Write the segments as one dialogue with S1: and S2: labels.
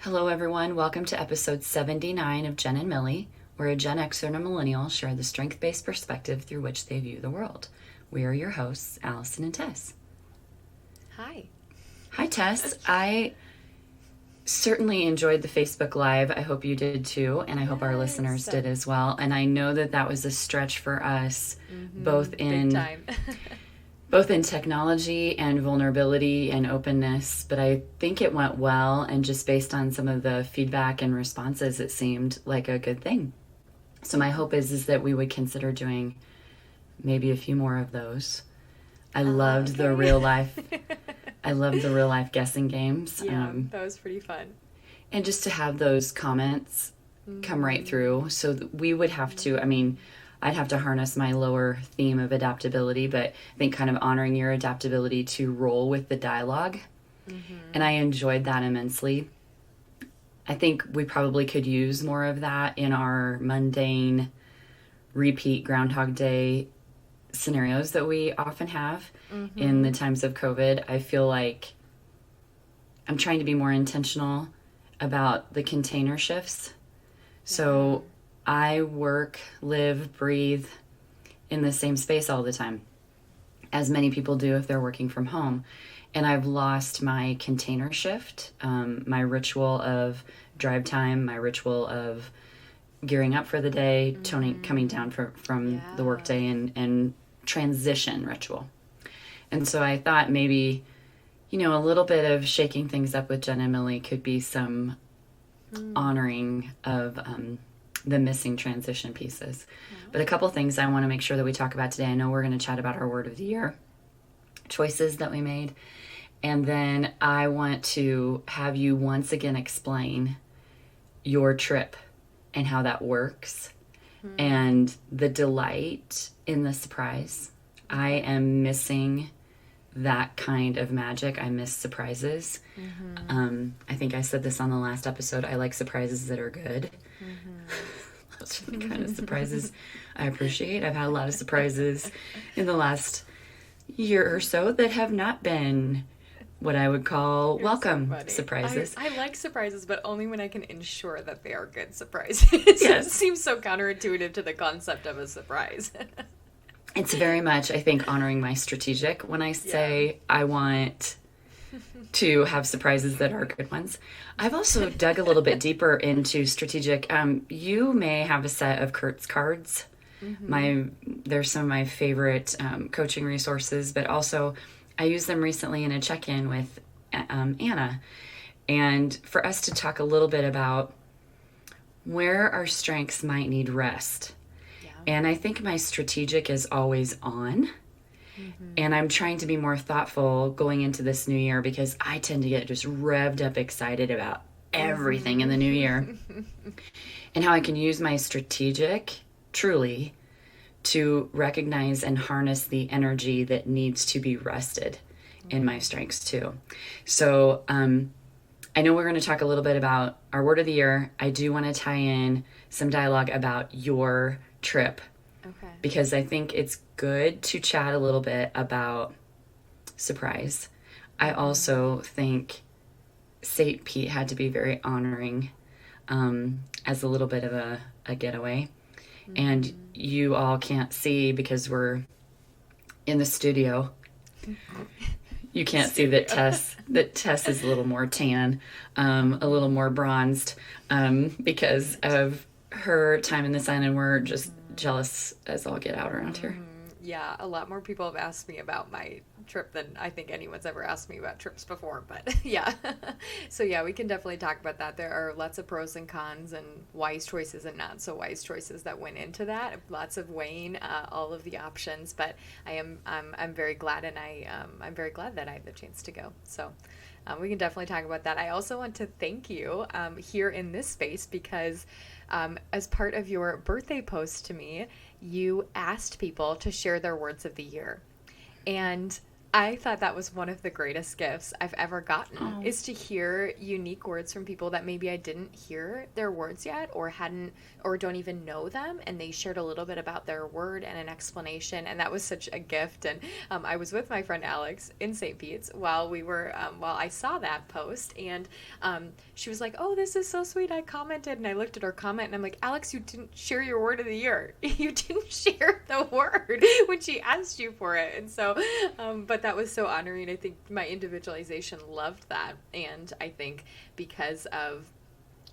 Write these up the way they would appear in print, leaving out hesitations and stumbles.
S1: Hello, everyone. Welcome to episode 79 of Genn and Millie, where a Gen Xer and a millennial share the strength-based perspective through which they view the world. We are your hosts, Allison and Tess.
S2: Hi.
S1: Hi, Tess. I certainly enjoyed the Facebook Live. I hope you did too, and I hope our listeners did as well. And I know that was a stretch for us, both in
S2: Big time.
S1: both in technology and vulnerability and openness, but I think it went well, and just based on some of the feedback and responses, it seemed like a good thing. So my hope is that we would consider doing maybe a few more of those. I loved the real life guessing games.
S2: Yeah, that was pretty fun.
S1: And just to have those comments come right through. So we would have to, I'd have to harness my lower theme of adaptability, but I think kind of honoring your adaptability to roll with the dialogue. And I enjoyed that immensely. I think we probably could use more of that in our mundane, repeat Groundhog Day scenarios that we often have in the times of COVID. I feel like I'm trying to be more intentional about the container shifts. So I work, live, breathe in the same space all the time, as many people do if they're working from home. And I've lost my container shift, my ritual of drive time, my ritual of gearing up for the day, coming down from the workday, and transition ritual. And so I thought maybe, a little bit of shaking things up with Genn and Millie could be some honoring of the missing transition pieces. But a couple things I want to make sure that we talk about today. I know we're going to chat about our word of the year, choices that we made. And then I want to have you once again explain your trip and how that works and the delight in the surprise. I am missing that kind of magic. I miss surprises. I think I said this on the last episode. I like surprises that are good. Those are the kind of surprises I appreciate. I've had a lot of surprises in the last year or so that have not been what I would call welcome surprises.
S2: I like surprises, but only when I can ensure that they are good surprises.
S1: Yes.
S2: It seems so counterintuitive to the concept of a surprise.
S1: It's very much, I think, honoring my strategic when I say I want to have surprises that are good ones. I've also dug a little bit deeper into strategic. You may have a set of Kurt's cards. They're some of my favorite coaching resources, but also I used them recently in a check-in with Anna, and for us to talk a little bit about where our strengths might need rest. And I think my strategic is always on. And I'm trying to be more thoughtful going into this new year, because I tend to get just revved up excited about everything in the new year. And how I can use my strategic truly to recognize and harness the energy that needs to be rested in my strengths too. So I know we're going to talk a little bit about our word of the year. I do want to tie in some dialogue about your trip.
S2: Okay.
S1: Because I think it's good to chat a little bit about surprise. I also think St. Pete had to be very honoring as a little bit of a getaway. And you all can't see because we're in the studio. You can't see that Tess is a little more tan, a little more bronzed because of her time in the sun, and we're just jealous as all get out around here.
S2: Yeah, a lot more people have asked me about my trip than I think anyone's ever asked me about trips before, but yeah. So yeah, we can definitely talk about that. There are lots of pros and cons and wise choices and not so wise choices that went into that. Lots of weighing all of the options, but I'm very glad, and I'm very glad that I had the chance to go. So we can definitely talk about that. I also want to thank you here in this space, because as part of your birthday post to me, you asked people to share their words of the year. And I thought that was one of the greatest gifts I've ever gotten,
S1: Oh.
S2: is to hear unique words from people that maybe I didn't hear their words yet, or hadn't, or don't even know them, and they shared a little bit about their word and an explanation, and that was such a gift. And I was with my friend Alex in St. Pete's while we were while I saw that post, and she was like, "Oh, this is so sweet." I commented, and I looked at her comment, and I'm like, "Alex, you didn't share your word of the year. You didn't share the word when she asked you for it." And so, but that was so honoring. I think my individualization loved that. And I think because of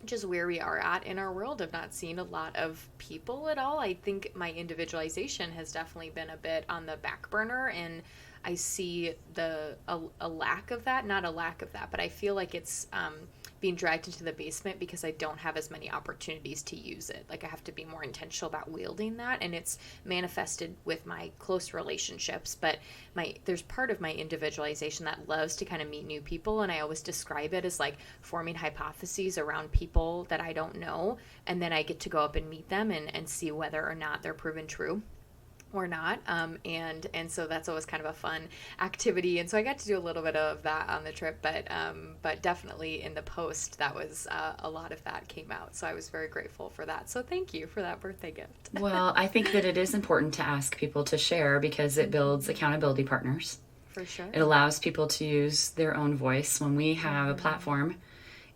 S2: just where we are at in our world of not seeing a lot of people at all, I think my individualization has definitely been a bit on the back burner, and I see a lack of that, not a lack of that, but I feel like it's being dragged into the basement because I don't have as many opportunities to use it. Like, I have to be more intentional about wielding that, and it's manifested with my close relationships. But there's part of my individualization that loves to kind of meet new people, and I always describe it as like forming hypotheses around people that I don't know, and then I get to go up and meet them and see whether or not they're proven true or not, and so that's always kind of a fun activity, and so I got to do a little bit of that on the trip, but definitely in the post, that was a lot of that came out, so I was very grateful for that. So thank you for that birthday gift.
S1: Well, I think that it is important to ask people to share because it builds accountability partners.
S2: For sure.
S1: It allows people to use their own voice. When we have a platform,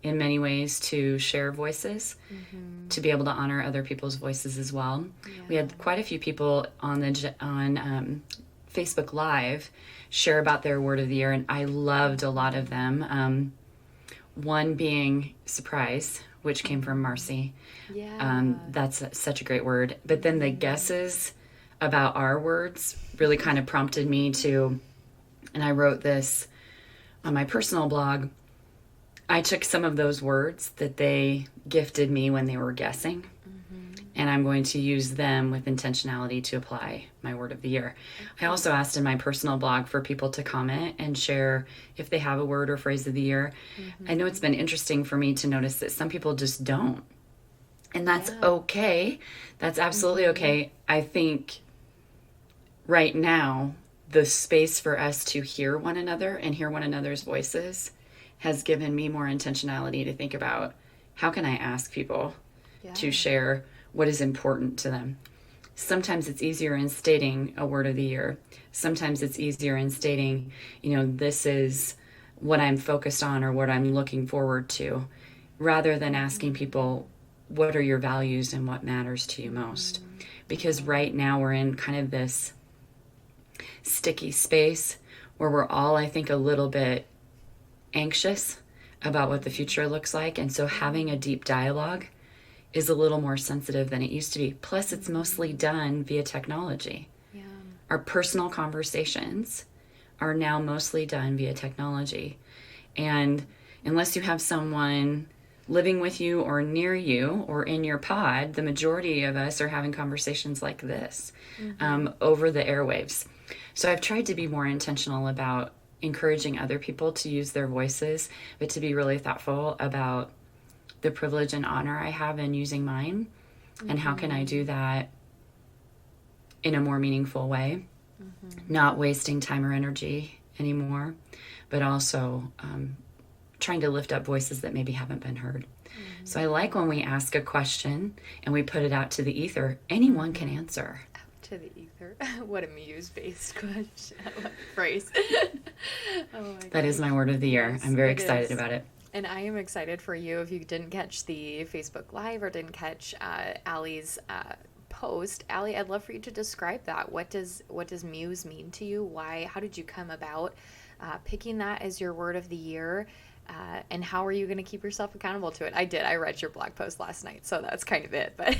S1: in many ways, to share voices, to be able to honor other people's voices as well. Yeah. We had quite a few people on Facebook Live share about their word of the year, and I loved a lot of them. One being surprise, which came from Marcy.
S2: Yeah.
S1: That's such a great word. But then the guesses about our words really kind of prompted me to, and I wrote this on my personal blog. I took some of those words that they gifted me when they were guessing, and I'm going to use them with intentionality to apply my word of the year. Okay. I also asked in my personal blog for people to comment and share if they have a word or phrase of the year. I know it's been interesting for me to notice that some people just don't, and that's okay. That's absolutely okay. I think right now, the space for us to hear one another and hear one another's voices has given me more intentionality to think about how can I ask people to share what is important to them. Sometimes it's easier in stating a word of the year. Sometimes it's easier in stating, this is what I'm focused on or what I'm looking forward to, rather than asking people, what are your values and what matters to you most? Because right now we're in kind of this sticky space where we're all, I think, a little bit anxious about what the future looks like, and so having a deep dialogue is a little more sensitive than it used to be. Plus, it's mostly done via technology. Our personal conversations are now mostly done via technology, and unless you have someone living with you or near you or in your pod, the majority of us are having conversations like this over the airwaves. So I've tried to be more intentional about encouraging other people to use their voices, but to be really thoughtful about the privilege and honor I have in using mine, and how can I do that in a more meaningful way, not wasting time or energy anymore, but also trying to lift up voices that maybe haven't been heard. So I like when we ask a question and we put it out to the ether, anyone can answer.
S2: To the ether. What a muse-based question. Phrase. Oh my
S1: That is my word of the year.
S2: Yes,
S1: I'm very excited about it.
S2: And I am excited for you. If you didn't catch the Facebook Live or didn't catch Allie's post, Allie, I'd love for you to describe that. What does muse mean to you? Why? How did you come about picking that as your word of the year? And how are you going to keep yourself accountable to it? I read your blog post last night, so that's kind of it. But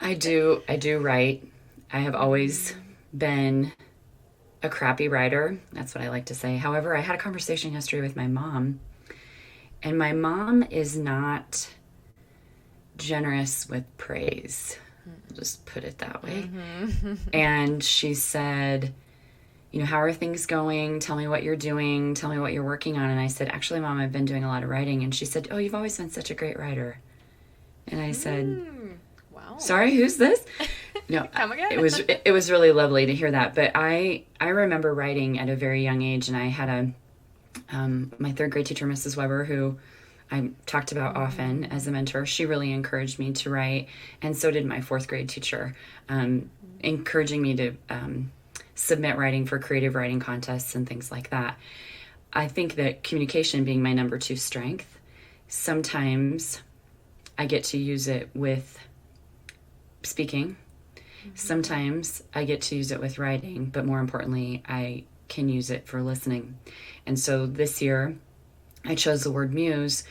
S1: I do write. I have always been a crappy writer. That's what I like to say. However, I had a conversation yesterday with my mom, and my mom is not generous with praise. I'll just put it that way. And she said, how are things going? Tell me what you're doing. Tell me what you're working on. And I said, actually, Mom, I've been doing a lot of writing. And she said, oh, you've always been such a great writer. And I said, wow. Sorry, who's this? No,
S2: Come again?
S1: it was really lovely to hear that. But I remember writing at a very young age, and I had my third grade teacher, Mrs. Weber, who I talked about often as a mentor. She really encouraged me to write, and so did my fourth grade teacher, encouraging me to submit writing for creative writing contests and things like that. I think that communication being my number 2 strength, sometimes I get to use it with speaking. Sometimes I get to use it with writing, but more importantly, I can use it for listening. And so this year, I chose the word muse.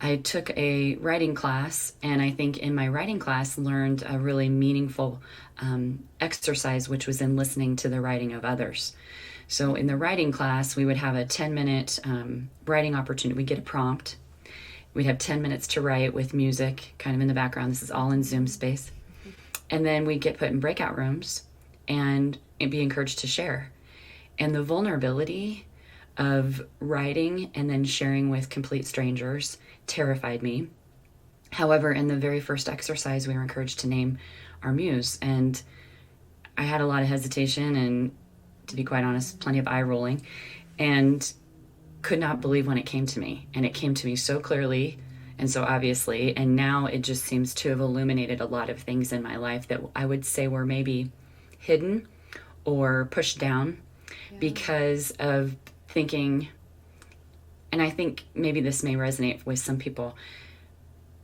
S1: I took a writing class, and I think in my writing class learned a really meaningful exercise, which was in listening to the writing of others. So in the writing class, we would have a 10-minute writing opportunity. We'd get a prompt. We'd have 10 minutes to write with music kind of in the background. This is all in Zoom space. And then we'd get put in breakout rooms and be encouraged to share. And the vulnerability of writing and then sharing with complete strangers terrified me. However, in the very first exercise, we were encouraged to name our muse. And I had a lot of hesitation and, to be quite honest, plenty of eye rolling, and could not believe when it came to me. And it came to me so clearly and so obviously. And now it just seems to have illuminated a lot of things in my life that I would say were maybe hidden or pushed down because of thinking, and I think maybe this may resonate with some people,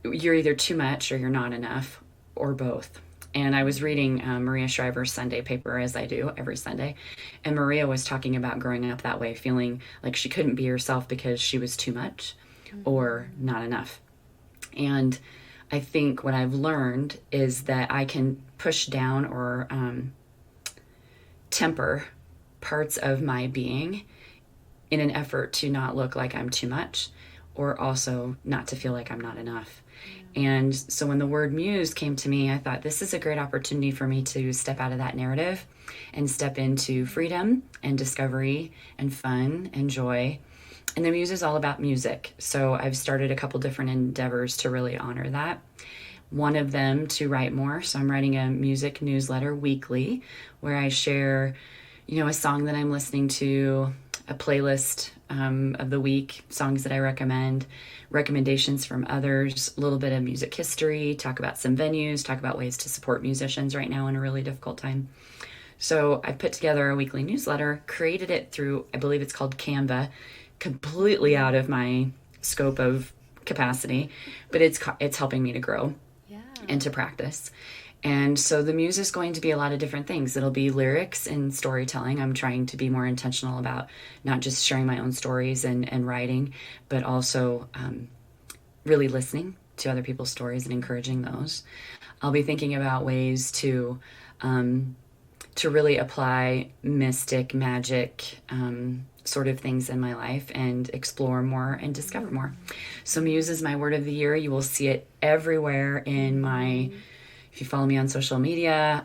S1: you're either too much or you're not enough, or both. And I was reading Maria Shriver's Sunday paper, as I do every Sunday, and Maria was talking about growing up that way, feeling like she couldn't be herself because she was too much or not enough. And I think what I've learned is that I can push down or temper parts of my being in an effort to not look like I'm too much, or also not to feel like I'm not enough. And so when the word muse came to me, I thought this is a great opportunity for me to step out of that narrative and step into freedom and discovery and fun and joy. And the muse is all about music. So I've started a couple different endeavors to really honor that. One of them to write more. So I'm writing a music newsletter weekly where I share, a song that I'm listening to, a playlist of the week, songs that I recommend, recommendations from others, a little bit of music history, talk about some venues, talk about ways to support musicians right now in a really difficult time. So I put together a weekly newsletter, created it through, I believe it's called Canva, completely out of my scope of capacity, but it's helping me to grow and to practice. And so the muse is going to be a lot of different things. It'll be lyrics and storytelling. I'm trying to be more intentional about not just sharing my own stories and writing, but also really listening to other people's stories and encouraging those. I'll be thinking about ways to really apply mystic, magic, sort of things in my life and explore more and discover more. So muse is my word of the year. You will see it everywhere in my... If you follow me on social media,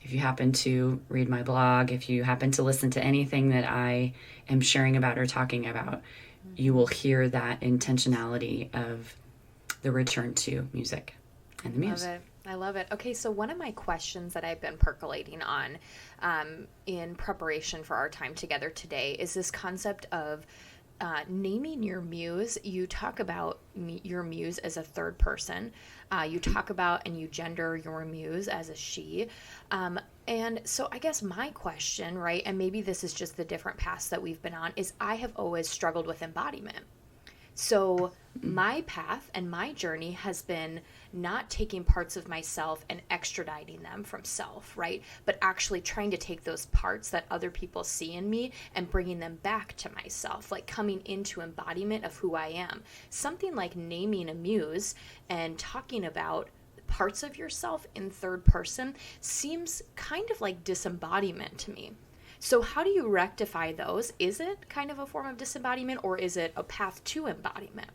S1: if you happen to read my blog, if you happen to listen to anything that I am sharing about or talking about, you will hear that intentionality of the return to music and the muse.
S2: I love it. Okay, so one of my questions that I've been percolating on in preparation for our time together today is this concept of naming your muse. You talk about your muse as a third person. You talk about and you gender your muse as a she. And so I guess my question, right, and maybe this is just the different paths that we've been on, is I have always struggled with embodiment. So my path and my journey has been not taking parts of myself and extraditing them from self, right? But actually trying to take those parts that other people see in me and bringing them back to myself, like coming into embodiment of who I am. Something like naming a muse and talking about parts of yourself in third person seems kind of like disembodiment to me. So how do you rectify those? Is it kind of a form of disembodiment, or is it a path to embodiment?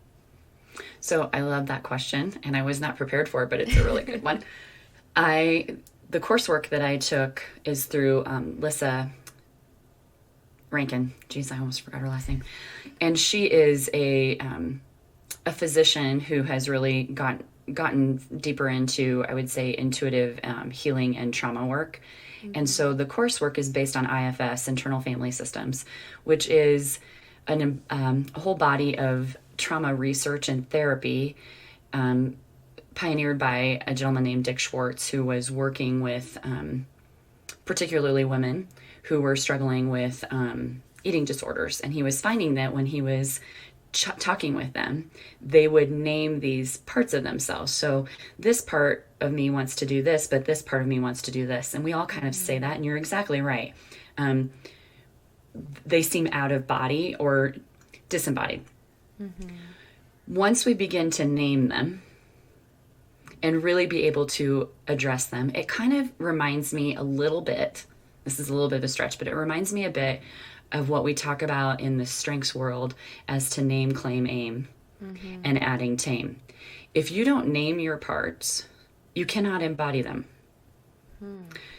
S1: So I love that question, and I was not prepared for it, but it's a really good one. The coursework that I took is through Lissa Rankin. Geez, I almost forgot her last name. And she is a physician who has really gotten deeper into, I would say, intuitive healing and trauma work. And so the coursework is based on IFS, Internal Family Systems, which is a whole body of trauma research and therapy pioneered by a gentleman named Dick Schwartz, who was working with particularly women who were struggling with eating disorders. And he was finding that when he was talking with them, they would name these parts of themselves. So this part of me wants to do this, but this part of me wants to do this. And we all kind of say that, and you're exactly right. They seem out of body or disembodied. Once we begin to name them and really be able to address them, it kind of reminds me a little bit, this is a little bit of a stretch, but it reminds me a bit of what we talk about in the strengths world as to name, claim, aim, and adding tame. If you don't name your parts, you cannot embody them.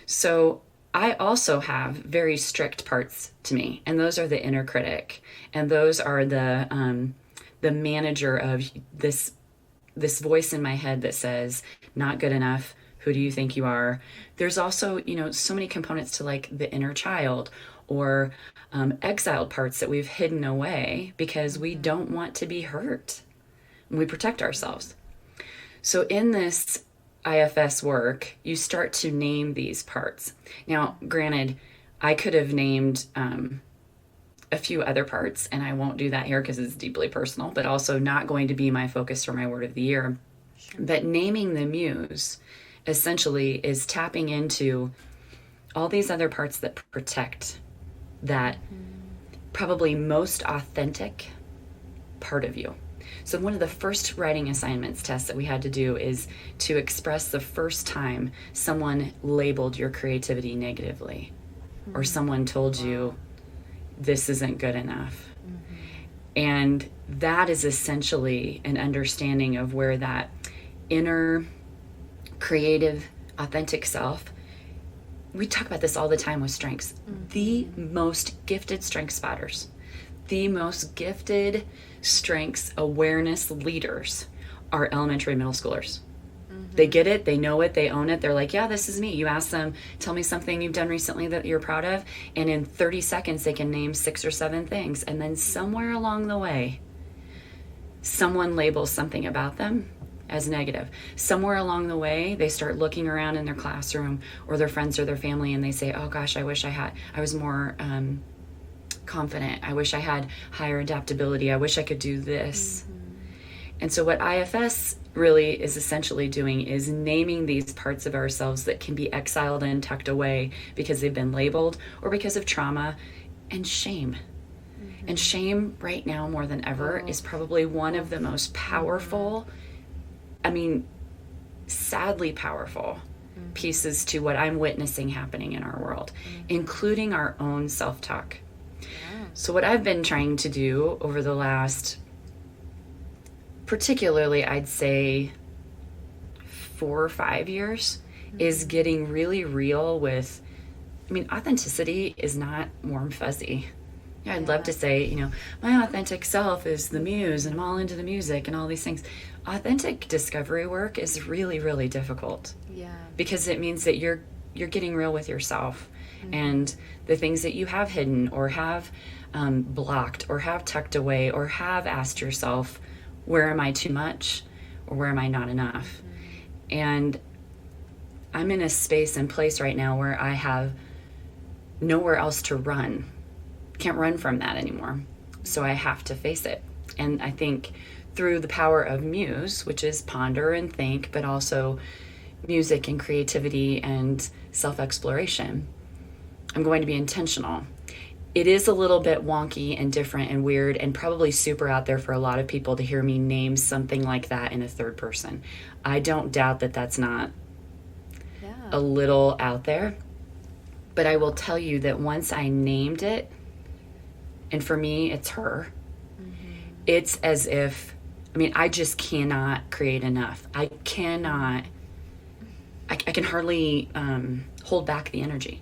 S1: So I also have very strict parts to me, and those are the inner critic, and those are the manager of this voice in my head that says, not good enough, who do you think you are? There's also, so many components to like the inner child or exiled parts that we've hidden away because we don't want to be hurt. We protect ourselves. So in this IFS work, you start to name these parts. Now, granted, I could have named a few other parts, and I won't do that here because it's deeply personal, but also not going to be my focus for my word of the year. Sure. But naming the muse essentially is tapping into all these other parts that protect that probably most authentic part of you. So one of the first writing assignments tests that we had to do is to express the first time someone labeled your creativity negatively, or someone told you this isn't good enough. And that is essentially an understanding of where that inner creative, authentic self, we talk about this all the time with strengths. The most gifted strength spotters, the most gifted strengths awareness leaders are elementary, middle schoolers. They get it, they know it, they own it. They're like, yeah, this is me. You ask them, tell me something you've done recently that you're proud of, and in 30 seconds they can name 6 or 7 things. And then somewhere along the way, someone labels something about them as negative. Somewhere along the way, they start looking around in their classroom or their friends or their family, and they say, oh gosh, I wish I was more confident. I wish I had higher adaptability. I wish I could do this. And so what IFS really is essentially doing is naming these parts of ourselves that can be exiled and tucked away because they've been labeled or because of trauma and shame. And shame right now more than ever is probably one of the most powerful, sadly powerful pieces to what I'm witnessing happening in our world, including our own self-talk. So what I've been trying to do over the last, particularly I'd say 4 or 5 years, is getting really real with, authenticity is not warm fuzzy. I'd love to say, my authentic self is the muse and I'm all into the music and all these things. Authentic discovery work is really, really difficult. Because it means that you're getting real with yourself and the things that you have hidden or have blocked or have tucked away or have asked yourself, where am I too much or where am I not enough? And I'm in a space and place right now where I have nowhere else to run. Can't run from that anymore. So I have to face it. And I think through the power of muse, which is ponder and think, but also music and creativity and self-exploration, I'm going to be intentional. It is a little bit wonky and different and weird and probably super out there for a lot of people to hear me name something like that in a third person. I don't doubt that that's not a little out there, but I will tell you that once I named it, and for me, it's her, it's as if, I just cannot create enough. I can hardly hold back the energy.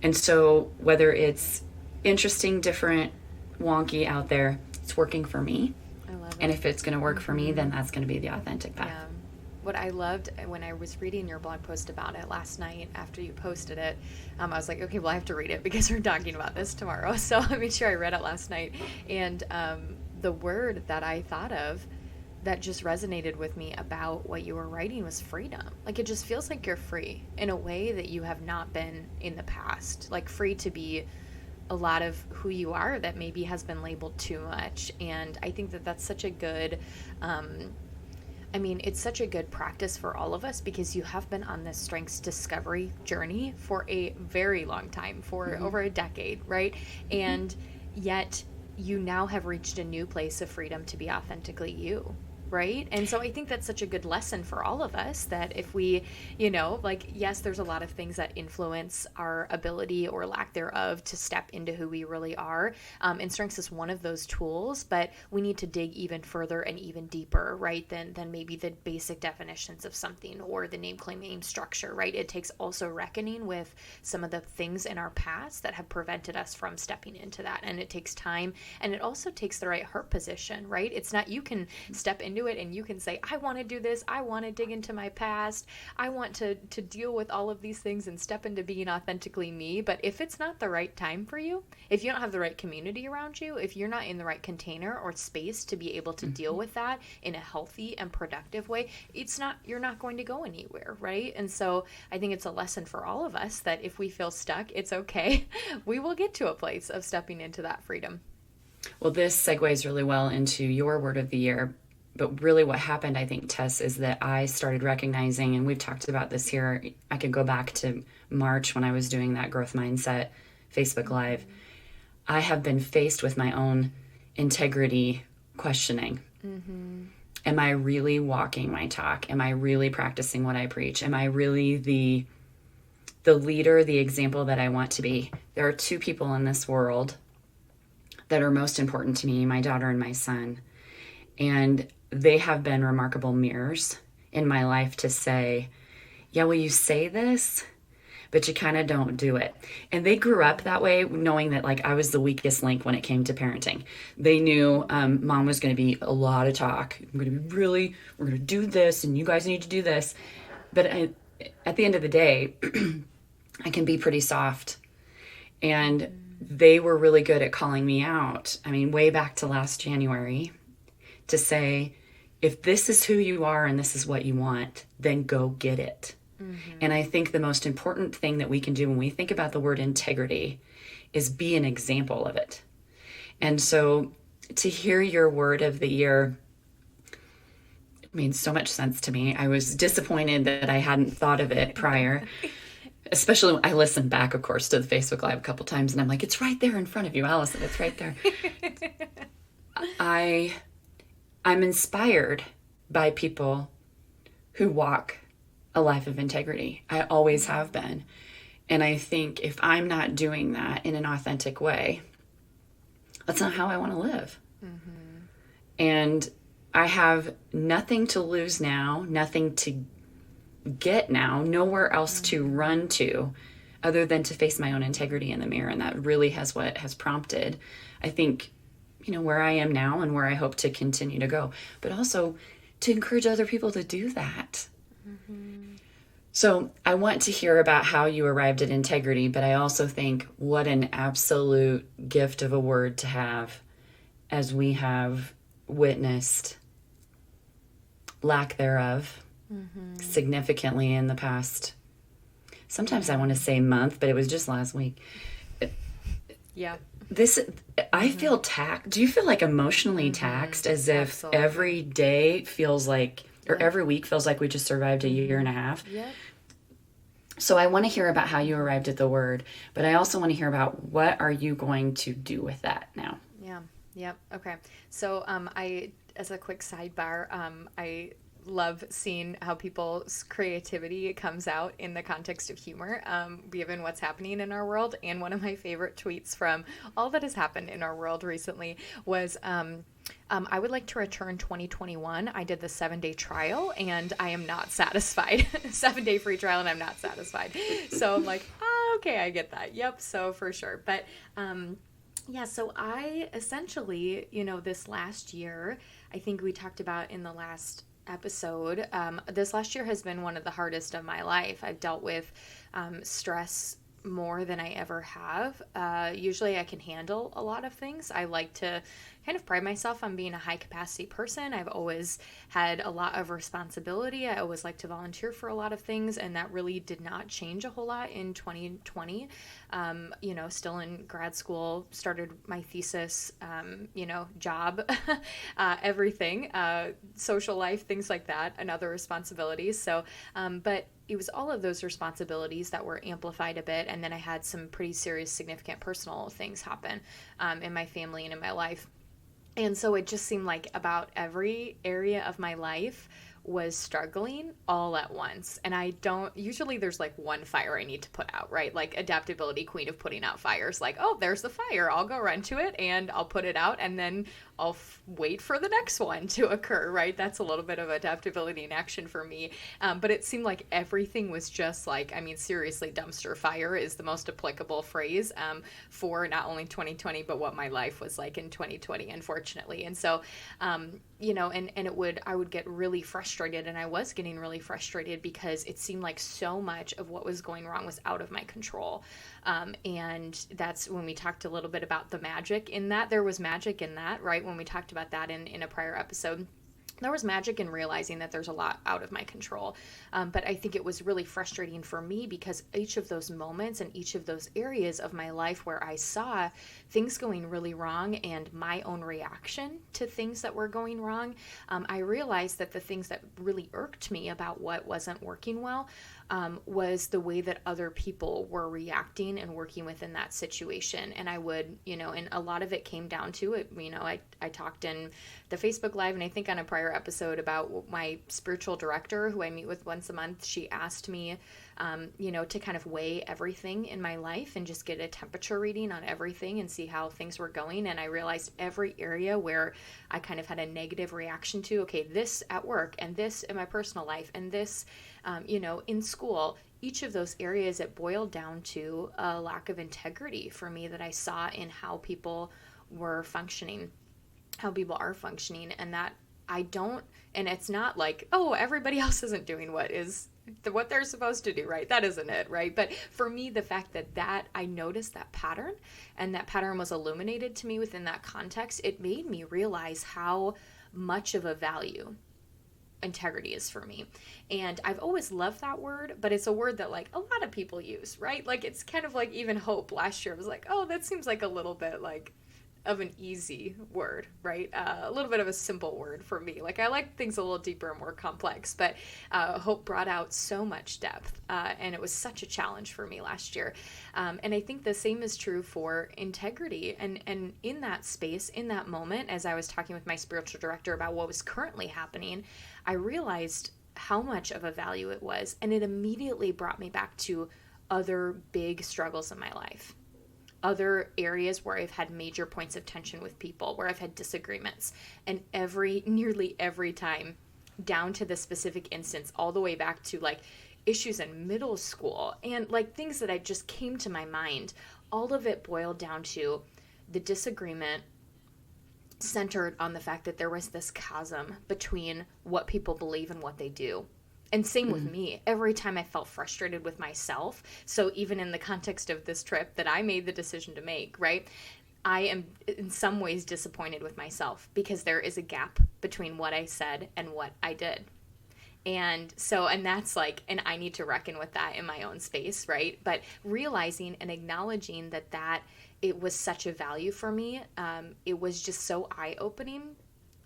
S1: And so whether it's interesting, different, wonky out there, it's working for me.
S2: I love
S1: And
S2: it.
S1: if it's going to work for me, then that's going to be the authentic path.
S2: Yeah. What I loved when I was reading your blog post about it last night after you posted it, I was like, okay, well, I have to read it because we're talking about this tomorrow. So I made sure I read it last night. And the word that I thought of that just resonated with me about what you were writing was freedom. Like, it just feels like you're free in a way that you have not been in the past. Like, free to be a lot of who you are that maybe has been labeled too much. And I think that that's such a good it's such a good practice for all of us because you have been on this strengths discovery journey for a very long time, for over a decade, right? And yet you now have reached a new place of freedom to be authentically you, right? And so I think that's such a good lesson for all of us that if we, yes, there's a lot of things that influence our ability or lack thereof to step into who we really are. And strengths is one of those tools, but we need to dig even further and even deeper, right? Than maybe the basic definitions of something or the name, claim, aim structure, right? It takes also reckoning with some of the things in our past that have prevented us from stepping into that. And it takes time, and it also takes the right heart position, right? It's not, you can step into it and you can say, I want to do this, I want to dig into my past, I want to deal with all of these things and step into being authentically me. But if it's not the right time for you, if you don't have the right community around you, if you're not in the right container or space to be able to deal with that in a healthy and productive way, you're not going to go anywhere, right? And so I think it's a lesson for all of us that if we feel stuck, it's okay. We will get to a place of stepping into that freedom.
S1: Well, this segues really well into your word of the year. But really what happened, I think, Tess, is that I started recognizing, and we've talked about this here, I could go back to March when I was doing that growth mindset Facebook Live. I have been faced with my own integrity questioning. Am I really walking my talk? Am I really practicing what I preach? Am I really the leader, the example that I want to be? There are two people in this world that are most important to me, my daughter and my son. And they have been remarkable mirrors in my life to say, yeah, well, you say this, but you kind of don't do it. And they grew up that way, knowing that like I was the weakest link when it came to parenting. They knew mom was going to be a lot of talk. We're going to do this, and you guys need to do this. But at the end of the day, I can be pretty soft. And they were really good at calling me out. I mean, way back to last January, to say, if this is who you are and this is what you want, then go get it. And I think the most important thing that we can do when we think about the word integrity is be an example of it. And so to hear your word of the year made so much sense to me. I was disappointed that I hadn't thought of it prior. Especially when I listened back, of course, to the Facebook Live a couple times, and I'm like, it's right there in front of you, Allison. It's right there. I'm inspired by people who walk a life of integrity. I always have been. And I think if I'm not doing that in an authentic way, that's not how I want to live. And I have nothing to lose now, nothing to get now, nowhere else to run to other than to face my own integrity in the mirror. And that really has what has prompted, I think, where I am now and where I hope to continue to go, but also to encourage other people to do that. So I want to hear about how you arrived at integrity, but I also think what an absolute gift of a word to have as we have witnessed lack thereof significantly in the past. Sometimes I want to say month, but it was just last week.
S2: Yeah.
S1: I feel taxed. Do you feel like emotionally taxed, as if
S2: Absolutely.
S1: every day feels like, or every week feels like we just survived a year and a half?
S2: Yeah.
S1: So I want to hear about how you arrived at the word, but I also want to hear about what are you going to do with that now?
S2: Yeah. Yep. Okay. So as a quick sidebar, I love seeing how people's creativity comes out in the context of humor, given what's happening in our world. And one of my favorite tweets from all that has happened in our world recently was, I would like to return 2021. I did the 7-day trial and I am not satisfied. 7-day free trial and I'm not satisfied. So I'm like, oh, okay, I get that. Yep. So for sure. But, yeah, so I essentially, this last year, I think we talked about in the last episode, this last year has been one of the hardest of my life. I've dealt with stress more than I ever have. Usually I can handle a lot of things. I like to kind of pride myself on being a high capacity person. I've always had a lot of responsibility. I always like to volunteer for a lot of things, and that really did not change a whole lot in 2020. Still in grad school, started my thesis, job, everything, social life, things like that, and other responsibilities. So, but it was all of those responsibilities that were amplified a bit. And then I had some pretty serious, significant personal things happen in my family and in my life. And so it just seemed like about every area of my life was struggling all at once. And usually there's like one fire I need to put out, right? Like adaptability, queen of putting out fires. Like, oh, there's the fire. I'll go run to it and I'll put it out, and then I'll wait for the next one to occur, right? That's a little bit of adaptability in action for me. But it seemed like everything was just like, seriously, dumpster fire is the most applicable phrase for not only 2020, but what my life was like in 2020, unfortunately. And so, I would get really frustrated, and I was getting really frustrated because it seemed like so much of what was going wrong was out of my control. And that's when we talked a little bit about the magic in that. There was magic in that, right? When we talked about that in a prior episode. There was magic in realizing that there's a lot out of my control. But I think it was really frustrating for me because each of those moments and each of those areas of my life where I saw things going really wrong and my own reaction to things that were going wrong, I realized that the things that really irked me about what wasn't working well was the way that other people were reacting and working within that situation. And I would, and a lot of it came down to it. I talked in the Facebook Live, and I think on a prior episode about my spiritual director who I meet with once a month. She asked me, to kind of weigh everything in my life and just get a temperature reading on everything and see how things were going. And I realized every area where I kind of had a negative reaction to, okay, this at work and this in my personal life and this, in school, each of those areas, it boiled down to a lack of integrity for me that I saw in how people were functioning, how people are functioning, and that and it's not like, oh, everybody else isn't doing what they're supposed to do, right? That isn't it, right? But for me, the fact that I noticed that pattern, and that pattern was illuminated to me within that context, it made me realize how much of a value integrity is for me. And I've always loved that word, but it's a word that like a lot of people use, right? Like it's kind of like even hope last year was like, oh, that seems like a little bit like of an easy word, right? A little bit of a simple word for me. Like I like things a little deeper and more complex, but hope brought out so much depth, and it was such a challenge for me last year. And I think the same is true for integrity. And in that space, in that moment, as I was talking with my spiritual director about what was currently happening, I realized how much of a value it was, and it immediately brought me back to other big struggles in my life. Other areas where I've had major points of tension with people, where I've had disagreements, and nearly every time, down to the specific instance, all the way back to like issues in middle school and like things that I just came to my mind, all of it boiled down to the disagreement centered on the fact that there was this chasm between what people believe and what they do. And same with me. Every time I felt frustrated with myself, so even in the context of this trip that I made the decision to make, right, I am in some ways disappointed with myself because there is a gap between what I said and what I did. And that's like, and I need to reckon with that in my own space, right? But realizing and acknowledging that it was such a value for me, it was just so eye-opening.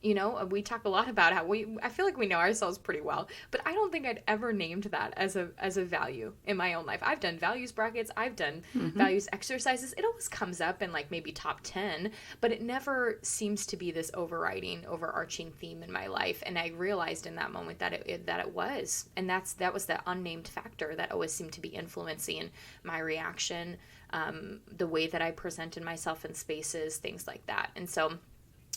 S2: We talk a lot about how I feel like we know ourselves pretty well, but I don't think I'd ever named that as a value in my own life. I've done values brackets. I've done values exercises. It always comes up in like maybe top 10, but it never seems to be this overarching theme in my life. And I realized in that moment that it was, and that was the unnamed factor that always seemed to be influencing my reaction, the way that I presented myself in spaces, things like that. And so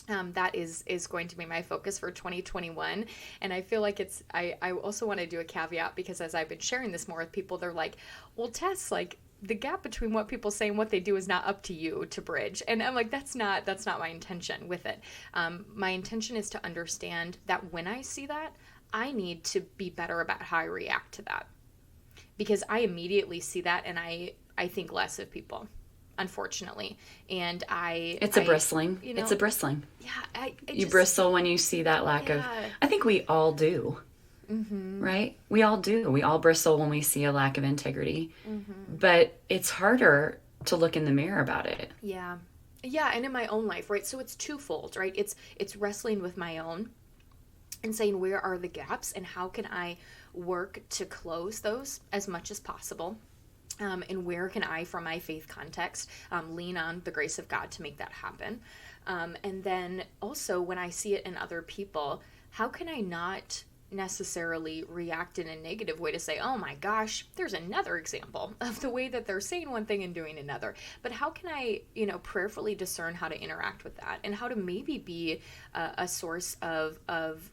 S2: that is going to be my focus for 2021. And I feel like I also want to do a caveat because as I've been sharing this more with people, they're like, well, Tess, like, the gap between what people say and what they do is not up to you to bridge. And I'm like, that's not my intention with it. My intention is to understand that when I see that, I need to be better about how I react to that, because I immediately see that and I think less of people, unfortunately. And
S1: it's a bristling. It's a bristling.
S2: Yeah.
S1: You bristle when you see that lack of, I think we all do. Mm-hmm. Right? We all do. We all bristle when we see a lack of integrity. Mm-hmm. But it's harder to look in the mirror about it.
S2: Yeah. Yeah, and in my own life, right? So it's twofold, right? It's wrestling with my own and saying, where are the gaps and how can I work to close those as much as possible? And where can I, from my faith context, lean on the grace of God to make that happen? And then also when I see it in other people, how can I not necessarily react in a negative way to say, oh my gosh, there's another example of the way that they're saying one thing and doing another. But how can I, prayerfully discern how to interact with that and how to maybe be a source of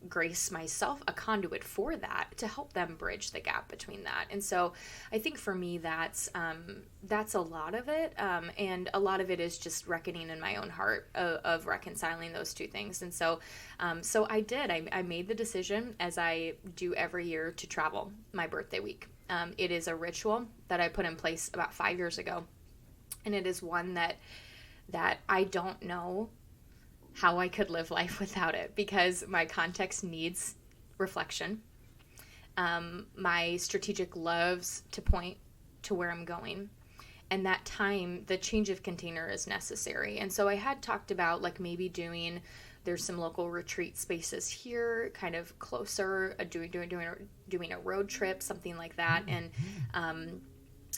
S2: grace myself, a conduit for that, to help them bridge the gap between that. And so I think for me, that's a lot of it. And a lot of it is just reckoning in my own heart of reconciling those two things. And so I did. I made the decision, as I do every year, to travel my birthday week. It is a ritual that I put in place about 5 years ago. And it is one that I don't know how I could live life without it, because my context needs reflection. My strategic loves to point to where I'm going. And that time, the change of container is necessary. And so I had talked about there's some local retreat spaces here, kind of closer, doing a road trip, something like that.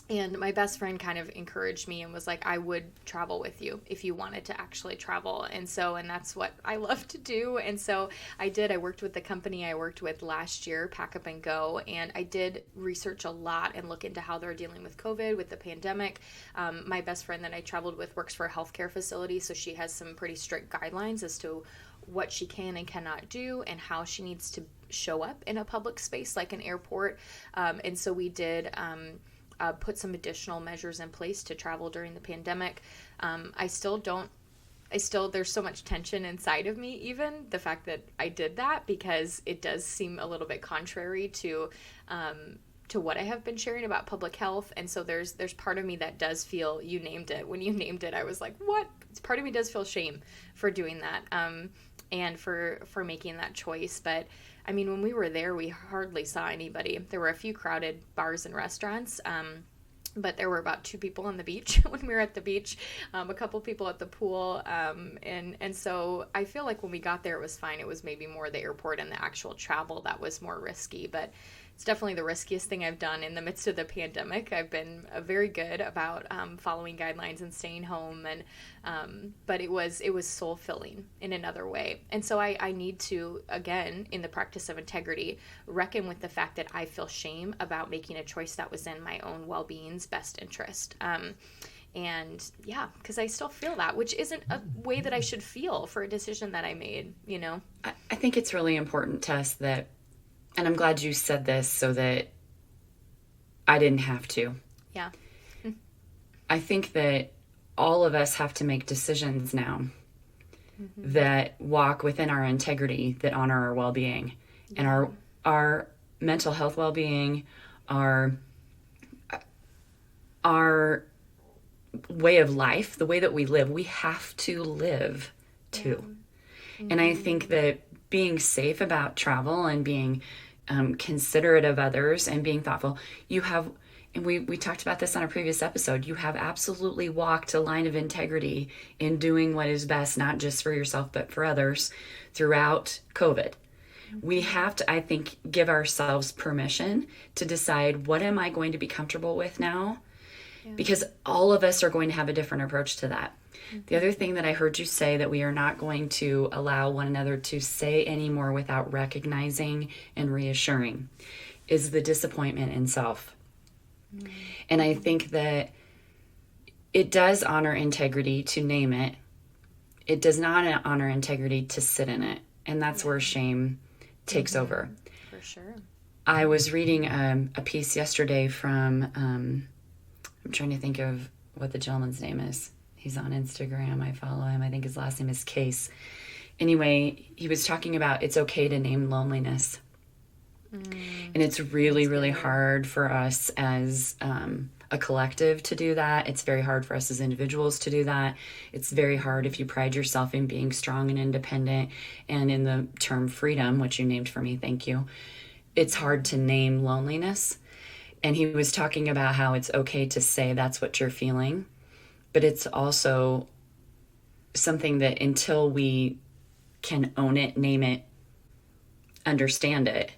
S2: And my best friend kind of encouraged me and was like, I would travel with you if you wanted to actually travel. And that's what I love to do. And so I did. I worked with the company I worked with last year, Pack Up and Go. And I did research a lot and look into how they're dealing with COVID, with the pandemic. My best friend that I traveled with works for a healthcare facility. So she has some pretty strict guidelines as to what she can and cannot do and how she needs to show up in a public space like an airport. And so we did put some additional measures in place to travel during the pandemic. There's so much tension inside of me, even the fact that I did that, because it does seem a little bit contrary to what I have been sharing about public health. And so there's part of me that does feel, you named it. When you named it, I was like, what? Part of me does feel shame for doing that, and for making that choice. But I mean, when we were there, we hardly saw anybody. There were a few crowded bars and restaurants, but there were about 2 people on the beach when we were at the beach, a couple people at the pool. And so I feel like when we got there, it was fine. It was maybe more the airport and the actual travel that was more risky, but it's definitely the riskiest thing I've done in the midst of the pandemic. I've been very good about following guidelines and staying home, but it was soul filling in another way. And so I need to, again, in the practice of integrity, reckon with the fact that I feel shame about making a choice that was in my own well-being's best interest. And yeah, because I still feel that, which isn't a way that I should feel for a decision that I made,
S1: I think it's really important, Tess, that, and I'm glad you said this so that I didn't have to.
S2: Yeah.
S1: I think that all of us have to make decisions now that walk within our integrity, that honor our well-being and our mental health well-being, our way of life, the way that we live. We have to live too. Yeah. And I think that being safe about travel and being considerate of others and being thoughtful, and we talked about this on a previous episode, you have absolutely walked a line of integrity in doing what is best, not just for yourself, but for others throughout COVID. We have to, I think, give ourselves permission to decide, what am I going to be comfortable with now? Yeah. Because all of us are going to have a different approach to that. The other thing that I heard you say that we are not going to allow one another to say anymore without recognizing and reassuring is the disappointment in self. And I think that it does honor integrity to name it. It does not honor integrity to sit in it. And that's where shame takes over.
S2: For sure.
S1: I was reading a piece yesterday from I'm trying to think of what the gentleman's name is. He's on Instagram. I follow him. I think his last name is Case. Anyway, he was talking about it's okay to name loneliness. And it's really, really hard for us as a collective to do that. It's very hard for us as individuals to do that. It's very hard if you pride yourself in being strong and independent and in the term freedom, which you named for me, thank you. It's hard to name loneliness. And he was talking about how it's okay to say that's what you're feeling, but it's also something that until we can own it, name it, understand it,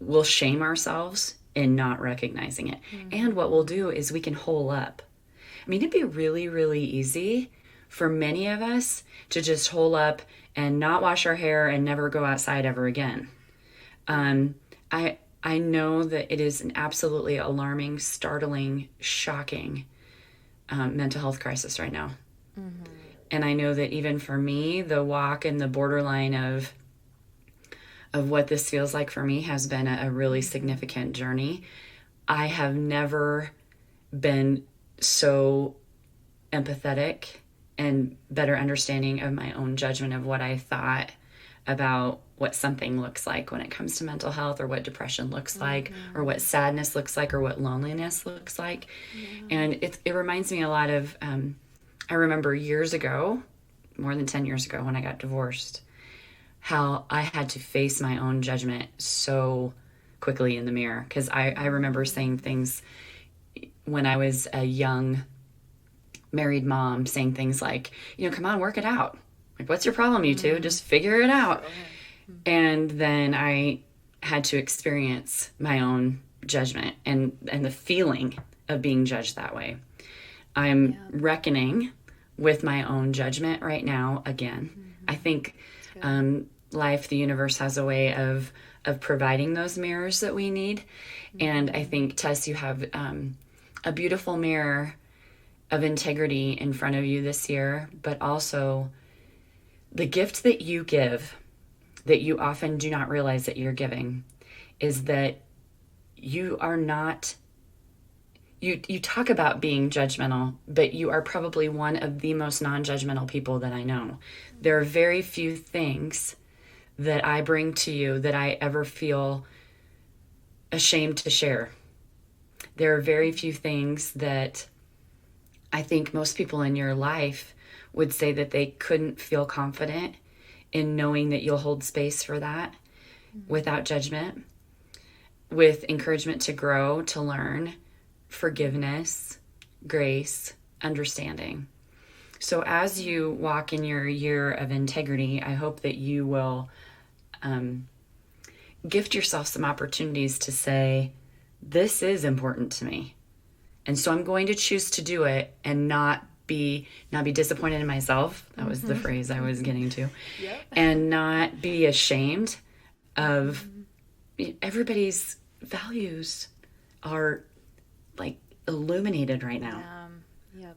S1: we'll shame ourselves in not recognizing it. And what we'll do is we can hole up. I mean, it'd be really, really easy for many of us to just hole up and not wash our hair and never go outside ever again. I know that it is an absolutely alarming, startling, shocking mental health crisis right now. And I know that even for me, the walk and the borderline of what this feels like for me has been a really significant journey. I have never been so empathetic and better understanding of my own judgment of what I thought about what something looks like when it comes to mental health, or what depression looks like, or what sadness looks like, or what loneliness looks like. And it reminds me a lot of, I remember years ago, more than 10 years ago when I got divorced, how I had to face my own judgment so quickly in the mirror. Because I remember saying things when I was a young married mom, saying things like, come on, work it out. Like, what's your problem, you two? Just figure it out. And then I had to experience my own judgment and the feeling of being judged that way. I'm reckoning with my own judgment right now again. I think life, the universe has a way of providing those mirrors that we need. And I think, Tess, you have a beautiful mirror of integrity in front of you this year, but also the gift that you give that you often do not realize that you're giving is that you are not, you talk about being judgmental, but you are probably one of the most non-judgmental people that I know. There are very few things that I bring to you that I ever feel ashamed to share. There are very few things that I think most people in your life would say that they couldn't feel confident in knowing that you'll hold space for that without judgment, with encouragement to grow, to learn, forgiveness, grace, understanding. So as you walk in your year of integrity, I hope that you will gift yourself some opportunities to say, this is important to me. And so I'm going to choose to do it and not be disappointed in myself. That was the phrase I was getting to. Yep. And not be ashamed of everybody's values are like illuminated right now. Yep.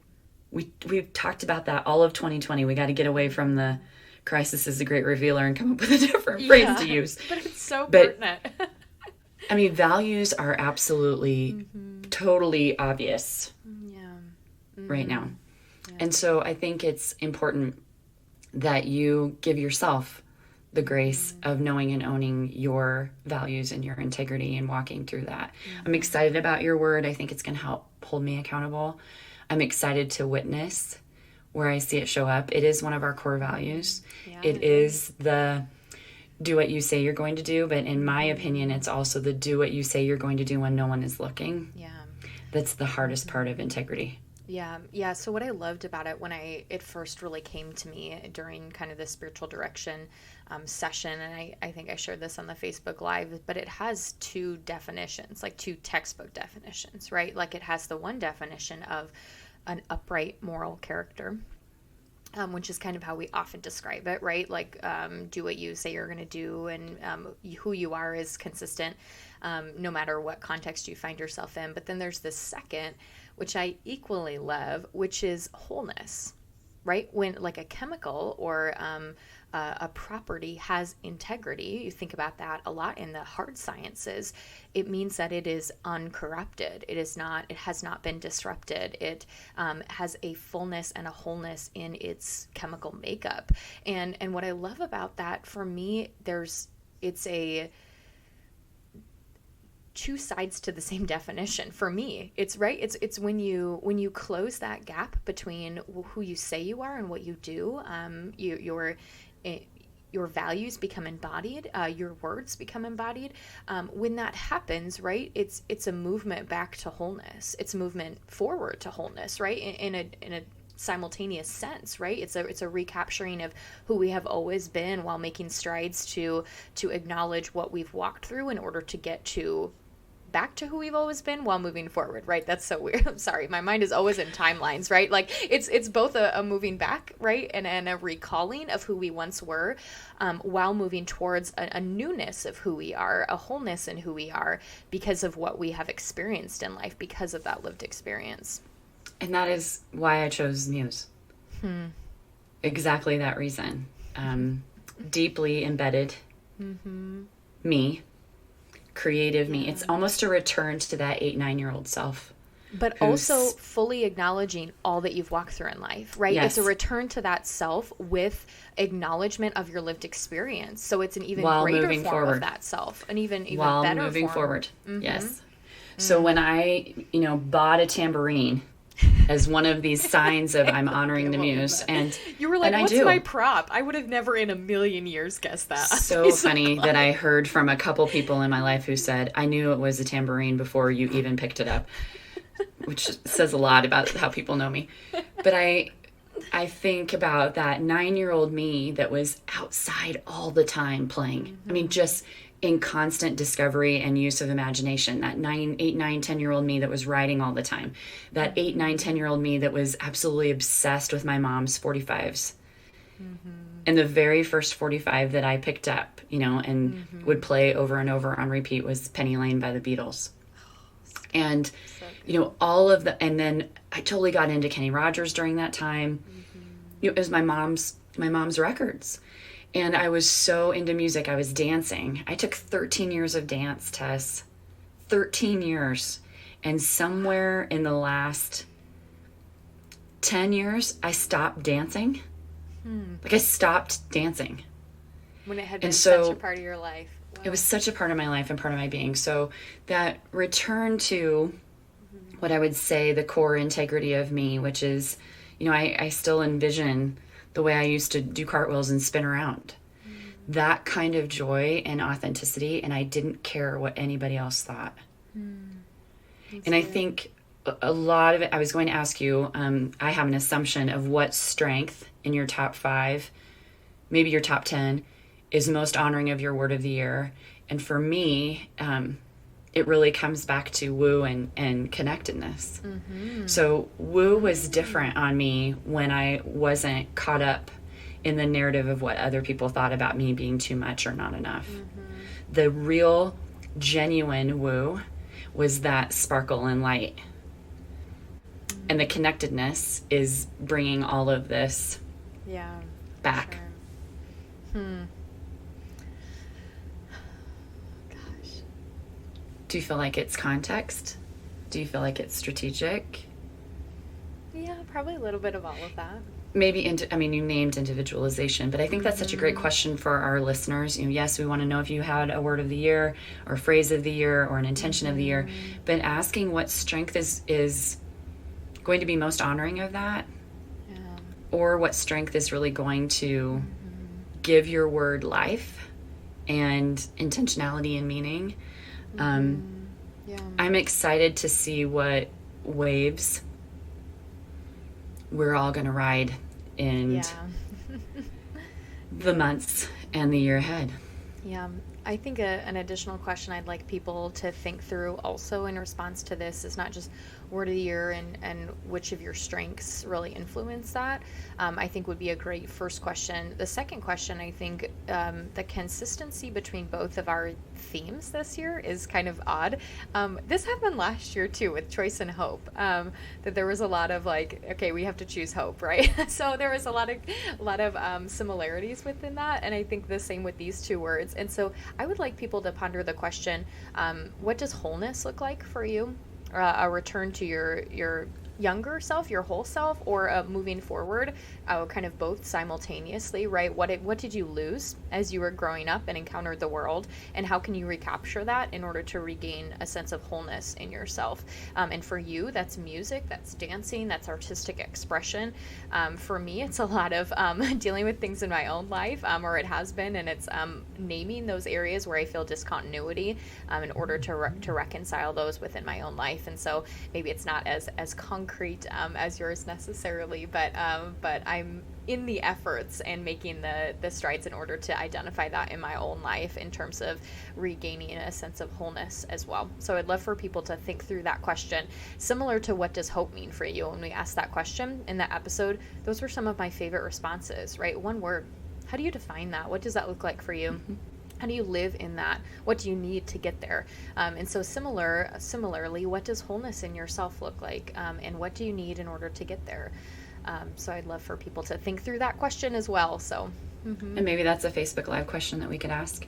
S1: We've talked about that all of 2020. We got to get away from the crisis is the great revealer and come up with a different phrase to use.
S2: But it's so pertinent.
S1: I mean, values are absolutely totally obvious right now. Yeah. And so I think it's important that you give yourself the grace of knowing and owning your values and your integrity and walking through that. I'm excited about your word. I think it's going to help hold me accountable. I'm excited to witness where I see it show up. It is one of our core values. Yeah, it is the do what you say you're going to do, but in my opinion, it's also the do what you say you're going to do when no one is looking. Yeah. That's the hardest part of integrity.
S2: Yeah. So what I loved about it when it first really came to me during kind of the spiritual direction session, and I think I shared this on the Facebook Live, but it has two definitions, like two textbook definitions, right? Like it has the one definition of an upright moral character, which is kind of how we often describe it, right? Like do what you say you're going to do, and who you are is consistent no matter what context you find yourself in. But then there's this second, which I equally love, which is wholeness, right? When like a chemical or a property has integrity, you think about that a lot in the hard sciences, it means that it is uncorrupted. It has not been disrupted. It has a fullness and a wholeness in its chemical makeup. And what I love about that, for me, it's a two sides to the same definition. For me, it's right. It's when you close that gap between who you say you are and what you do. Your values become embodied. Your words become embodied. When that happens, right, it's a movement back to wholeness. It's a movement forward to wholeness, right? In a simultaneous sense, right? It's a recapturing of who we have always been while making strides to acknowledge what we've walked through in order to get to back to who we've always been while moving forward, right? That's so weird. I'm sorry. My mind is always in timelines, right? Like it's both a moving back, right? And a recalling of who we once were, while moving towards a newness of who we are, a wholeness in who we are because of what we have experienced in life, because of that lived experience.
S1: And that is why I chose Muse. Exactly that reason. Deeply embedded me, creative me. It's almost a return to that 8-9-year-old self.
S2: But also fully acknowledging all that you've walked through in life, right?
S1: Yes.
S2: It's a return to that self with acknowledgement of your lived experience. So it's an even
S1: while
S2: greater
S1: moving
S2: form
S1: forward.
S2: of that self, an even
S1: while
S2: better
S1: moving
S2: form.
S1: forward. Yes. So when I, bought a tambourine as one of these signs of I'm honoring the Muse, and
S2: you were like,
S1: and
S2: "What's
S1: I do.
S2: my prop?" I would have never in a million years guessed that.
S1: So funny that I heard from a couple people in my life who said, I knew it was a tambourine before you even picked it up, which says a lot about how people know me. But I think about that 9-year-old me that was outside all the time playing. I mean, just in constant discovery and use of imagination. That 8, 9, 10-year-old me that was writing all the time. That 8, 9, 10-year-old me that was absolutely obsessed with my mom's 45s. And the very first 45 that I picked up, and would play over and over on repeat was Penny Lane by the Beatles. And, all of the, and then I totally got into Kenny Rogers during that time. It was my mom's records. And I was so into music. I was dancing. I took 13 years of dance, Tess. 13 years. And somewhere in the last 10 years, I stopped dancing. Like, I stopped dancing.
S2: When it had been such a part of your life. Wow.
S1: It was such a part of my life and part of my being. So that return to what I would say the core integrity of me, which is, I still envision the way I used to do cartwheels and spin around. That kind of joy and authenticity, and I didn't care what anybody else thought. And I think a lot of it, I was going to ask you, I have an assumption of what strength in your top 5, maybe your top 10, is most honoring of your word of the year. And for me, it really comes back to woo and connectedness. So woo was different on me when I wasn't caught up in the narrative of what other people thought about me being too much or not enough. The real, genuine woo was that sparkle and light. And the connectedness is bringing all of this back.
S2: Sure.
S1: Do you feel like it's context? Do you feel like it's strategic?
S2: Yeah, probably a little bit of all of that.
S1: Maybe, you named individualization, but I think that's such a great question for our listeners. Yes, we want to know if you had a word of the year or a phrase of the year or an intention of the year, but asking what strength is going to be most honoring of that, or what strength is really going to give your word life and intentionality and meaning. I'm excited to see what waves we're all going to ride in the months and the year ahead.
S2: Yeah. I think an additional question I'd like people to think through also in response to this is not just word of the year and which of your strengths really influence that. I think would be a great first question. The second question, I think the consistency between both of our themes this year is kind of odd. This happened last year too with choice and hope, that there was a lot of like, okay, we have to choose hope, right? So there was a lot of similarities within that, and I think the same with these two words. And so I would like people to ponder the question, what does wholeness look like for you? A return to your younger self, your whole self, or moving forward, kind of both simultaneously, right? What did you lose as you were growing up and encountered the world, and how can you recapture that in order to regain a sense of wholeness in yourself? And for you, that's music, that's dancing, that's artistic expression. For me, it's a lot of dealing with things in my own life, or it has been, and it's naming those areas where I feel discontinuity in order to reconcile those within my own life. And so maybe it's not as concrete as yours necessarily, but I'm in the efforts and making the strides in order to identify that in my own life in terms of regaining a sense of wholeness as well. So I'd love for people to think through that question, similar to what does hope mean for you? When we asked that question in that episode, those were some of my favorite responses, right? One word. How do you define that? What does that look like for you? Mm-hmm. How do you live in that? What do you need to get there? And so similarly, what does wholeness in yourself look like? And what do you need in order to get there? So I'd love for people to think through that question as well. So,
S1: and maybe that's a Facebook Live question that we could ask.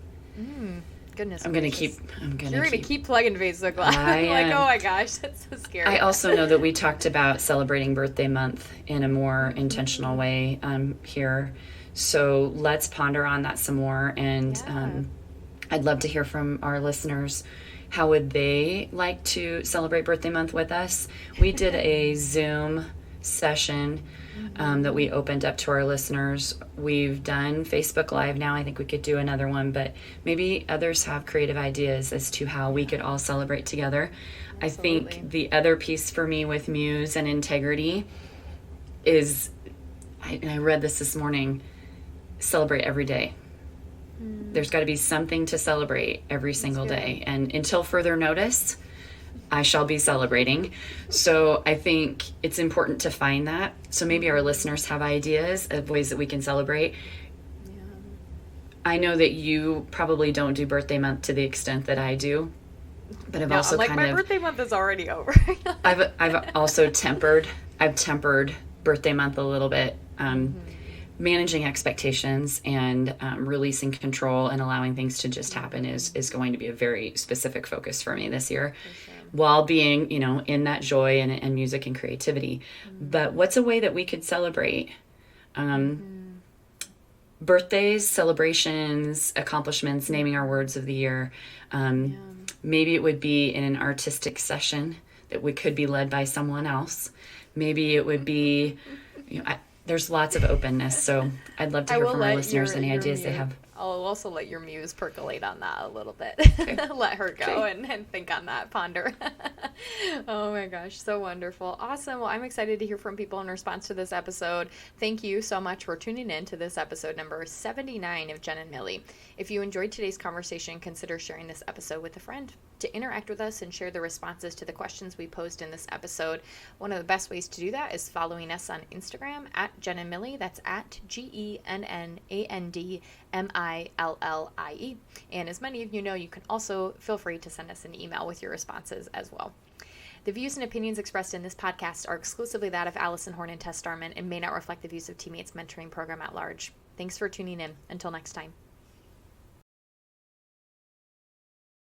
S2: Goodness.
S1: You're going to
S2: keep plugging Facebook Live. I'm like, oh my gosh, that's so scary.
S1: I also know that we talked about celebrating birthday month in a more intentional way here. So let's ponder on that some more. And I'd love to hear from our listeners. How would they like to celebrate birthday month with us? We did a Zoom session that we opened up to our listeners. We've done Facebook Live now. I think we could do another one, but maybe others have creative ideas as to how we could all celebrate together. Absolutely. I think the other piece for me with Muse and integrity is, I read this morning, celebrate every day. There's got to be something to celebrate every single day. And until further notice, I shall be celebrating. So I think it's important to find that. So maybe our listeners have ideas of ways that we can celebrate. Yeah. I know that you probably don't do birthday month to the extent that I do, but I've also
S2: my birthday month is already over.
S1: I've also tempered birthday month a little bit. Managing expectations and releasing control and allowing things to just happen is going to be a very specific focus for me this year, while being, in that joy and music and creativity. But what's a way that we could celebrate birthdays, celebrations, accomplishments, naming our words of the year? Maybe it would be in an artistic session that could be led by someone else. Maybe it would be, there's lots of openness, so I'd love to hear from our listeners any ideas they have.
S2: I'll also let your muse percolate on that a little bit. Okay. Let her go and think on that, ponder. Oh my gosh, so wonderful. Awesome. Well, I'm excited to hear from people in response to this episode. Thank you so much for tuning in to this episode number 79 of Genn and Millie. If you enjoyed today's conversation, consider sharing this episode with a friend. To interact with us and share the responses to the questions we posed in this episode, one of the best ways to do that is following us on Instagram at Genn and Millie. That's at GENNANDMILLIE. And as many of you know, you can also feel free to send us an email with your responses as well. The views and opinions expressed in this podcast are exclusively that of Allison Horn and Tess Starman and may not reflect the views of Teammates Mentoring Program at large. Thanks for tuning in. Until next time.